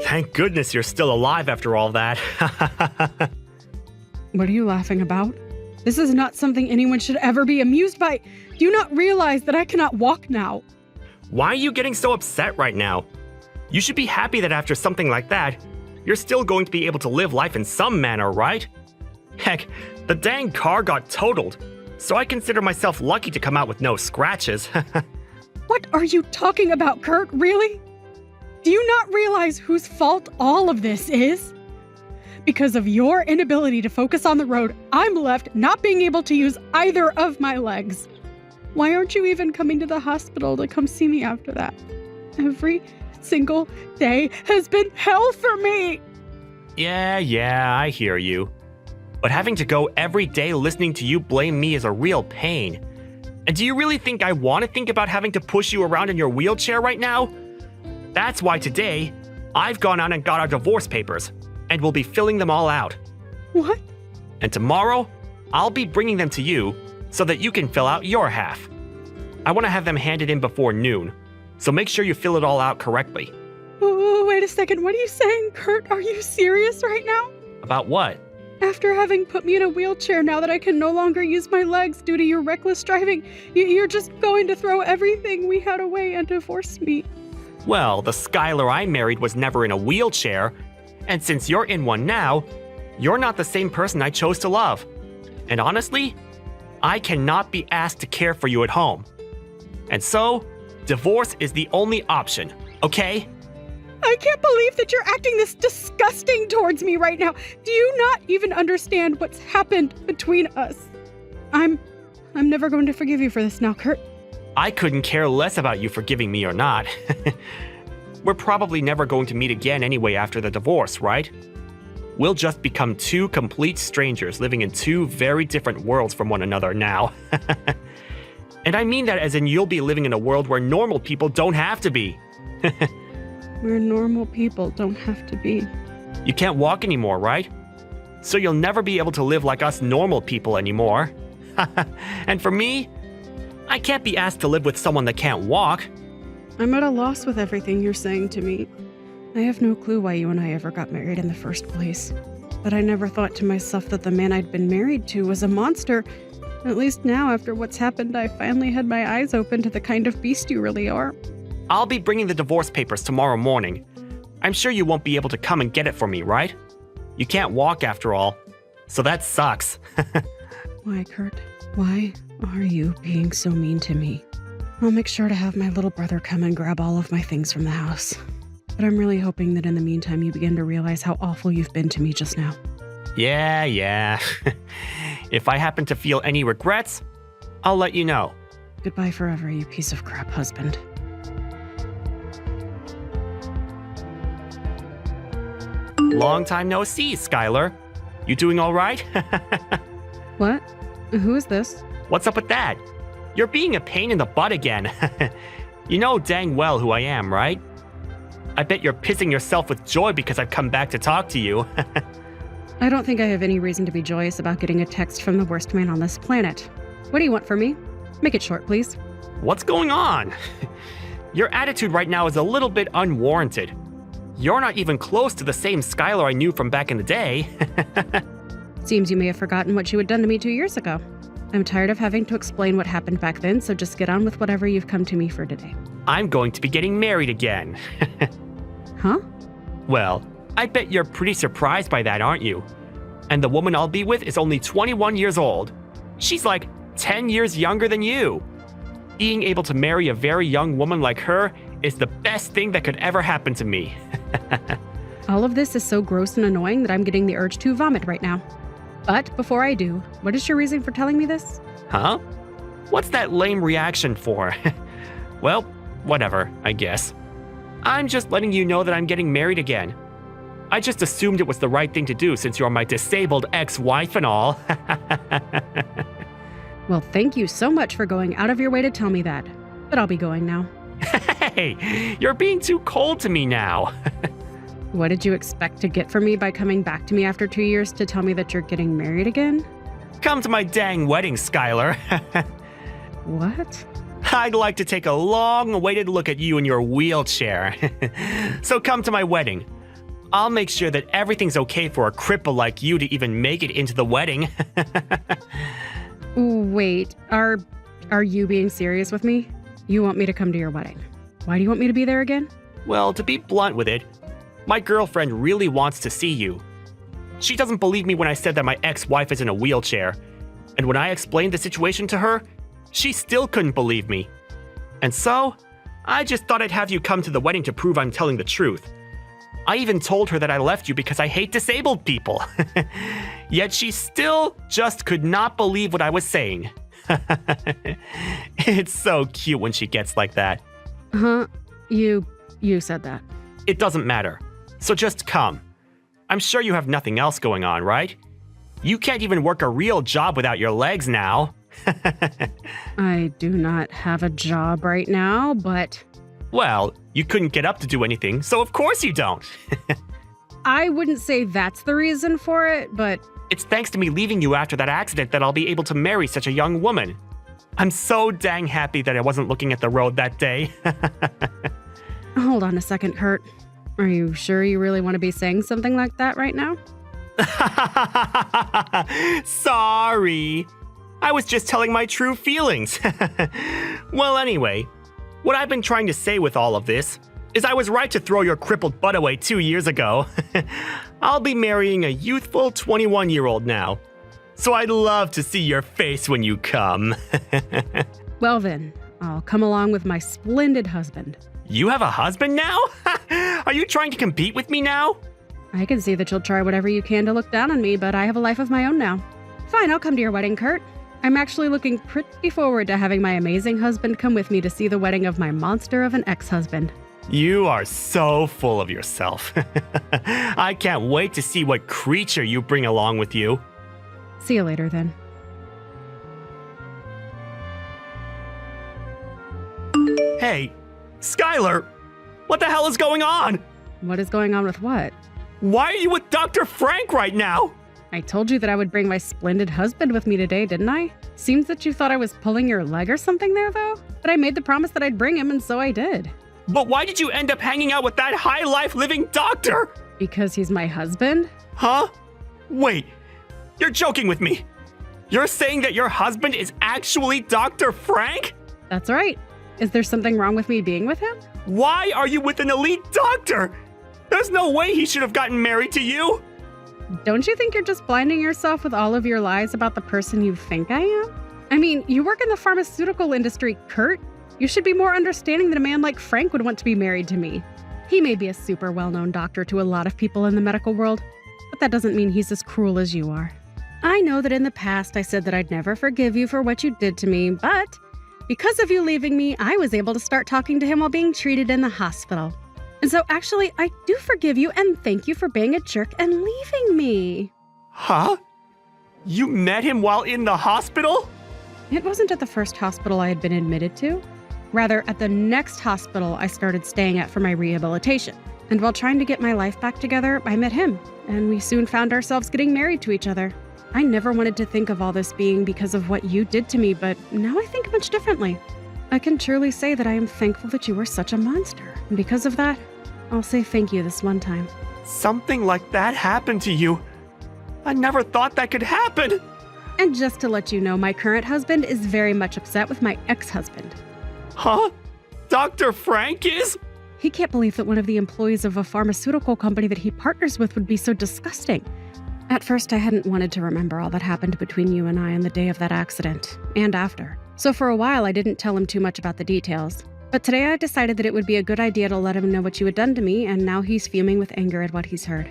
Thank goodness you're still alive after all that. What are you laughing about? This is not something anyone should ever be amused by. Do you not realize that I cannot walk now? Why are you getting so upset right now? You should be happy that after something like that, you're still going to be able to live life in some manner, right? Heck, the dang car got totaled, so I consider myself lucky to come out with no scratches. What are you talking about, Kurt? Really? Do you not realize whose fault all of this is? Because of your inability to focus on the road, I'm left not being able to use either of my legs. Why aren't you even coming to the hospital to come see me after that? Every single day has been hell for me. Yeah, I hear you. But having to go every day listening to you blame me is a real pain. And do you really think I want to think about having to push you around in your wheelchair right now? That's why today, I've gone out and got our divorce papers, and we'll be filling them all out. What? And tomorrow, I'll be bringing them to you so that you can fill out your half. I want to have them handed in before noon, so make sure you fill it all out correctly. Oh, wait a second. What are you saying, Kurt? Are you serious right now? About what? After having put me in a wheelchair, now that I can no longer use my legs due to your reckless driving, you're just going to throw everything we had away and divorce me. Well, the Skylar I married was never in a wheelchair, and since you're in one now, you're not the same person I chose to love. And honestly, I cannot be asked to care for you at home. And so, divorce is the only option, okay? I can't believe that you're acting this disgusting towards me right now. Do you not even understand what's happened between us? I'm never going to forgive you for this now, Kurt. I couldn't care less about you forgiving me or not. We're probably never going to meet again anyway after the divorce, right? We'll just become two complete strangers living in two very different worlds from one another now. And I mean that as in you'll be living in a world where normal people don't have to be. Where normal people don't have to be. You can't walk anymore, right? So you'll never be able to live like us normal people anymore. And for me, I can't be asked to live with someone that can't walk. I'm at a loss with everything you're saying to me. I have no clue why you and I ever got married in the first place. But I never thought to myself that the man I'd been married to was a monster. At least now, after what's happened, I finally had my eyes open to the kind of beast you really are. I'll be bringing the divorce papers tomorrow morning. I'm sure you won't be able to come and get it for me, right? You can't walk after all, so that sucks. Why, Kurt? Why are you being so mean to me? I'll make sure to have my little brother come and grab all of my things from the house. But I'm really hoping that in the meantime you begin to realize how awful you've been to me just now. Yeah. If I happen to feel any regrets, I'll let you know. Goodbye forever, you piece of crap husband. Long time no see, Skylar. You doing all right? What? Who is this? What's up with that? You're being a pain in the butt again. You know dang well who I am, right? I bet you're pissing yourself with joy because I've come back to talk to you. I don't think I have any reason to be joyous about getting a text from the worst man on this planet. What do you want from me? Make it short, please. What's going on? Your attitude right now is a little bit unwarranted. You're not even close to the same Skylar I knew from back in the day. Seems you may have forgotten what you had done to me 2 years ago. I'm tired of having to explain what happened back then, so just get on with whatever you've come to me for today. I'm going to be getting married again. Huh? Well, I bet you're pretty surprised by that, aren't you? And the woman I'll be with is only 21 years old. She's like 10 years younger than you. Being able to marry a very young woman like her is the best thing that could ever happen to me. All of this is so gross and annoying that I'm getting the urge to vomit right now. But before I do, what is your reason for telling me this? Huh? What's that lame reaction for? Well, whatever, I guess. I'm just letting you know that I'm getting married again. I just assumed it was the right thing to do since you're my disabled ex-wife and all. Well, thank you so much for going out of your way to tell me that. But I'll be going now. Hey, you're being too cold to me now. What did you expect to get from me by coming back to me after 2 years to tell me that you're getting married again? Come to my dang wedding, Skylar. What? I'd like to take a long-awaited look at you in your wheelchair. So come to my wedding. I'll make sure that everything's okay for a cripple like you to even make it into the wedding. Wait, are you being serious with me? You want me to come to your wedding? Why do you want me to be there again? Well, to be blunt with it, my girlfriend really wants to see you. She doesn't believe me when I said that my ex-wife is in a wheelchair. And when I explained the situation to her, she still couldn't believe me. And so, I just thought I'd have you come to the wedding to prove I'm telling the truth. I even told her that I left you because I hate disabled people. Yet she still just could not believe what I was saying. It's so cute when she gets like that. Huh? You said that. It doesn't matter. So just come. I'm sure you have nothing else going on, right? You can't even work a real job without your legs now. I do not have a job right now, but... Well, you couldn't get up to do anything, so of course you don't. I wouldn't say that's the reason for it, but... It's thanks to me leaving you after that accident that I'll be able to marry such a young woman. I'm so dang happy that I wasn't looking at the road that day. Hold on a second, Kurt. Are you sure you really want to be saying something like that right now? Sorry. I was just telling my true feelings. Well, anyway, what I've been trying to say with all of this is I was right to throw your crippled butt away 2 years ago. I'll be marrying a youthful 21-year-old now. So I'd love to see your face when you come. Well then, I'll come along with my splendid husband. You have a husband now? Are you trying to compete with me now? I can see that you'll try whatever you can to look down on me, but I have a life of my own now. Fine, I'll come to your wedding, Kurt. I'm actually looking pretty forward to having my amazing husband come with me to see the wedding of my monster of an ex-husband. You are so full of yourself. I can't wait to see what creature you bring along with you. See you later, then. Hey, Skylar, what the hell is going on? What is going on with what? Why are you with Dr. Frank right now? I told you that I would bring my splendid husband with me today, didn't I? Seems that you thought I was pulling your leg or something there, though. But I made the promise that I'd bring him, and so I did. But why did you end up hanging out with that high-life living doctor? Because he's my husband? Huh? Wait, you're joking with me. You're saying that your husband is actually Dr. Frank? That's right. Is there something wrong with me being with him? Why are you with an elite doctor? There's no way he should have gotten married to you. Don't you think you're just blinding yourself with all of your lies about the person you think I am? I mean, you work in the pharmaceutical industry, Kurt. You should be more understanding that a man like Frank would want to be married to me. He may be a super well-known doctor to a lot of people in the medical world, but that doesn't mean he's as cruel as you are. I know that in the past I said that I'd never forgive you for what you did to me, but because of you leaving me, I was able to start talking to him while being treated in the hospital. And so actually, I do forgive you and thank you for being a jerk and leaving me. Huh? You met him while in the hospital? It wasn't at the first hospital I had been admitted to. Rather, at the next hospital I started staying at for my rehabilitation. And while trying to get my life back together, I met him, and we soon found ourselves getting married to each other. I never wanted to think of all this being because of what you did to me, but now I think much differently. I can truly say that I am thankful that you were such a monster. And because of that, I'll say thank you this one time. Something like that happened to you. I never thought that could happen. And just to let you know, my current husband is very much upset with my ex-husband. Huh? Dr. Frank is? He can't believe that one of the employees of a pharmaceutical company that he partners with would be so disgusting. At first, I hadn't wanted to remember all that happened between you and I on the day of that accident, and after. So for a while, I didn't tell him too much about the details. But today I decided that it would be a good idea to let him know what you had done to me, and now he's fuming with anger at what he's heard.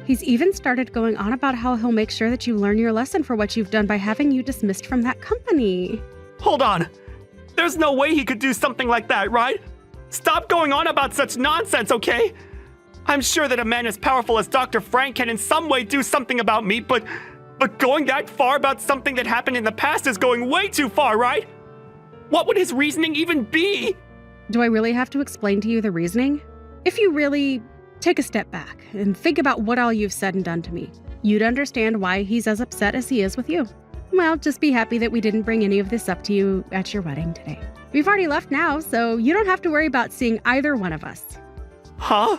He's even started going on about how he'll make sure that you learn your lesson for what you've done by having you dismissed from that company. Hold on. There's no way he could do something like that, right? Stop going on about such nonsense, okay? I'm sure that a man as powerful as Dr. Frank can in some way do something about me, but going that far about something that happened in the past is going way too far, right? What would his reasoning even be? Do I really have to explain to you the reasoning? If you really take a step back and think about what all you've said and done to me, you'd understand why he's as upset as he is with you. Well, just be happy that we didn't bring any of this up to you at your wedding today. We've already left now, so you don't have to worry about seeing either one of us. Huh?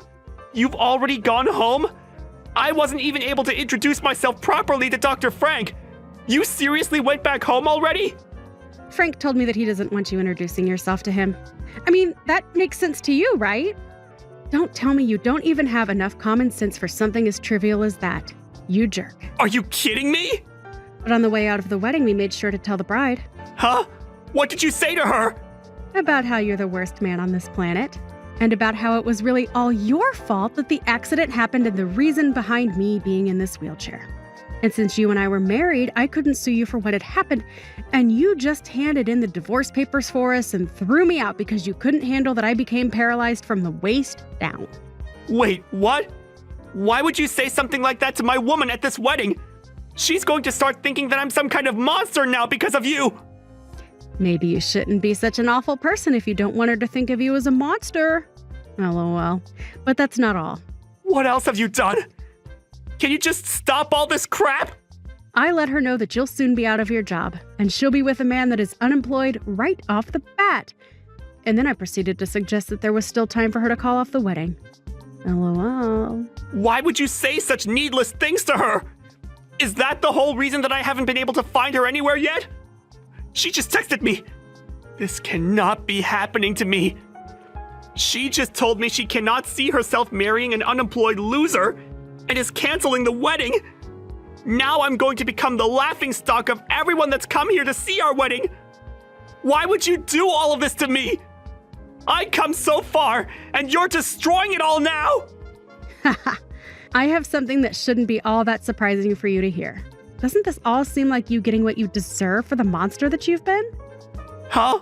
You've already gone home? I wasn't even able to introduce myself properly to Dr. Frank. You seriously went back home already? Frank told me that he doesn't want you introducing yourself to him. I mean, that makes sense to you, right? Don't tell me you don't even have enough common sense for something as trivial as that. You jerk. Are you kidding me? But on the way out of the wedding, we made sure to tell the bride. Huh? What did you say to her? About how you're the worst man on this planet. And about how it was really all your fault that the accident happened and the reason behind me being in this wheelchair. And since you and I were married, I couldn't sue you for what had happened. And you just handed in the divorce papers for us and threw me out because you couldn't handle that I became paralyzed from the waist down. Wait, what? Why would you say something like that to my woman at this wedding? She's going to start thinking that I'm some kind of monster now because of you. Maybe you shouldn't be such an awful person if you don't want her to think of you as a monster. LOL. But that's not all. What else have you done? Can you just stop all this crap? I let her know that you'll soon be out of your job, and she'll be with a man that is unemployed right off the bat. And then I proceeded to suggest that there was still time for her to call off the wedding. LOL. Why would you say such needless things to her? Is that the whole reason that I haven't been able to find her anywhere yet? She just texted me. This cannot be happening to me. She just told me she cannot see herself marrying an unemployed loser and is canceling the wedding. Now I'm going to become the laughingstock of everyone that's come here to see our wedding. Why would you do all of this to me? I come so far, and you're destroying it all now. I have something that shouldn't be all that surprising for you to hear. Doesn't this all seem like you getting what you deserve for the monster that you've been? Huh?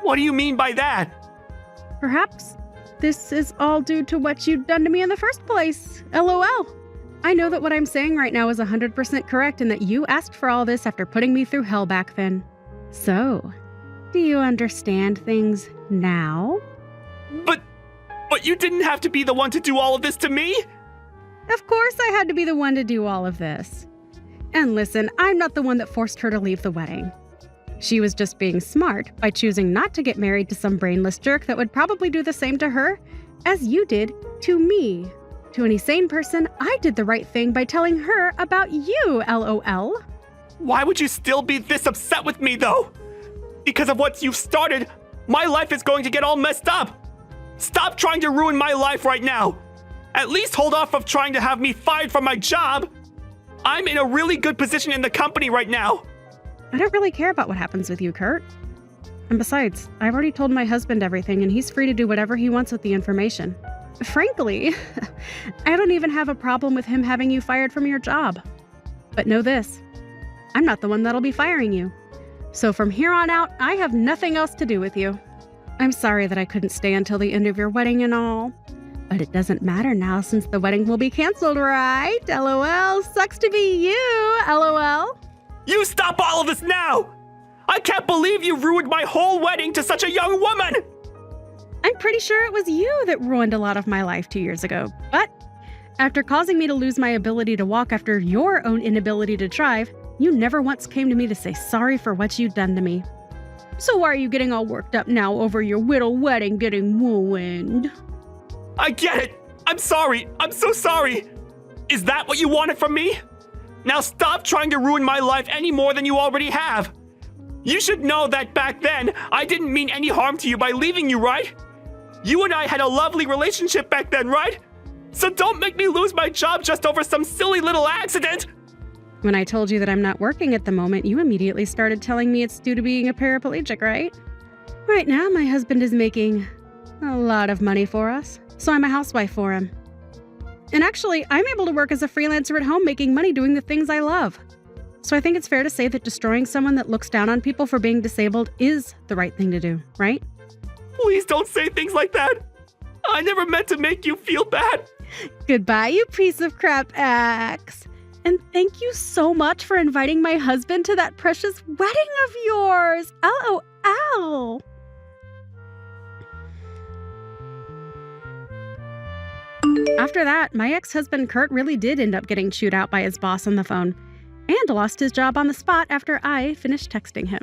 What do you mean by that? Perhaps this is all due to what you've done to me in the first place. LOL. I know that what I'm saying right now is 100% correct and that you asked for all this after putting me through hell back then. So, do you understand things now? But you didn't have to be the one to do all of this to me? Of course I had to be the one to do all of this. And listen, I'm not the one that forced her to leave the wedding. She was just being smart by choosing not to get married to some brainless jerk that would probably do the same to her as you did to me. To any sane person, I did the right thing by telling her about you, LOL. Why would you still be this upset with me, though? Because of what you've started, my life is going to get all messed up. Stop trying to ruin my life right now. At least hold off of trying to have me fired from my job. I'm in a really good position in the company right now. I don't really care about what happens with you, Kurt. And besides, I've already told my husband everything and he's free to do whatever he wants with the information. Frankly, I don't even have a problem with him having you fired from your job. But know this, I'm not the one that'll be firing you. So from here on out, I have nothing else to do with you. I'm sorry that I couldn't stay until the end of your wedding and all. But it doesn't matter now since the wedding will be canceled, right? LOL, sucks to be you, LOL. You stop all of this now! I can't believe you ruined my whole wedding to such a young woman! I'm pretty sure it was you that ruined a lot of my life 2 years ago. But after causing me to lose my ability to walk after your own inability to drive, you never once came to me to say sorry for what you'd done to me. So why are you getting all worked up now over your whittle wedding getting ruined? I get it! I'm sorry! I'm so sorry! Is that what you wanted from me? Now stop trying to ruin my life any more than you already have! You should know that back then, I didn't mean any harm to you by leaving you, right? You and I had a lovely relationship back then, right? So don't make me lose my job just over some silly little accident! When I told you that I'm not working at the moment, you immediately started telling me it's due to being a paraplegic, right? Right now, my husband is making a lot of money for us, so I'm a housewife for him. And actually, I'm able to work as a freelancer at home making money doing the things I love. So I think it's fair to say that destroying someone that looks down on people for being disabled is the right thing to do, right? Please don't say things like that! I never meant to make you feel bad! Goodbye, you piece of crap axe. And thank you so much for inviting my husband to that precious wedding of yours! LOL! After that, my ex-husband Kurt really did end up getting chewed out by his boss on the phone and lost his job on the spot after I finished texting him.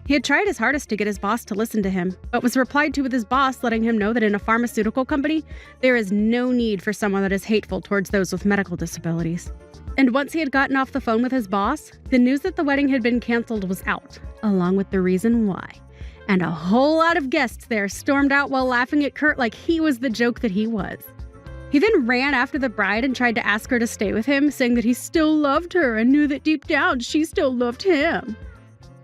He had tried his hardest to get his boss to listen to him, but was replied to with his boss letting him know that in a pharmaceutical company, there is no need for someone that is hateful towards those with medical disabilities. And once he had gotten off the phone with his boss, the news that the wedding had been canceled was out, along with the reason why. And a whole lot of guests there stormed out while laughing at Kurt like he was the joke that he was. He then ran after the bride and tried to ask her to stay with him, saying that he still loved her and knew that deep down she still loved him.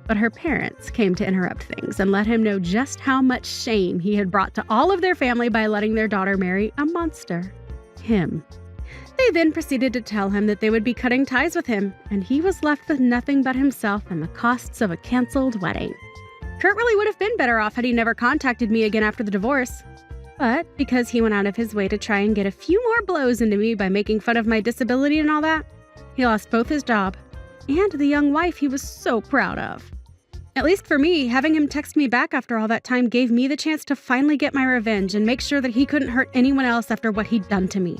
But her parents came to interrupt things and let him know just how much shame he had brought to all of their family by letting their daughter marry a monster. Him. They then proceeded to tell him that they would be cutting ties with him, and he was left with nothing but himself and the costs of a canceled wedding. Kurt really would have been better off had he never contacted me again after the divorce. But because he went out of his way to try and get a few more blows into me by making fun of my disability and all that, he lost both his job and the young wife he was so proud of. At least for me, having him text me back after all that time gave me the chance to finally get my revenge and make sure that he couldn't hurt anyone else after what he'd done to me.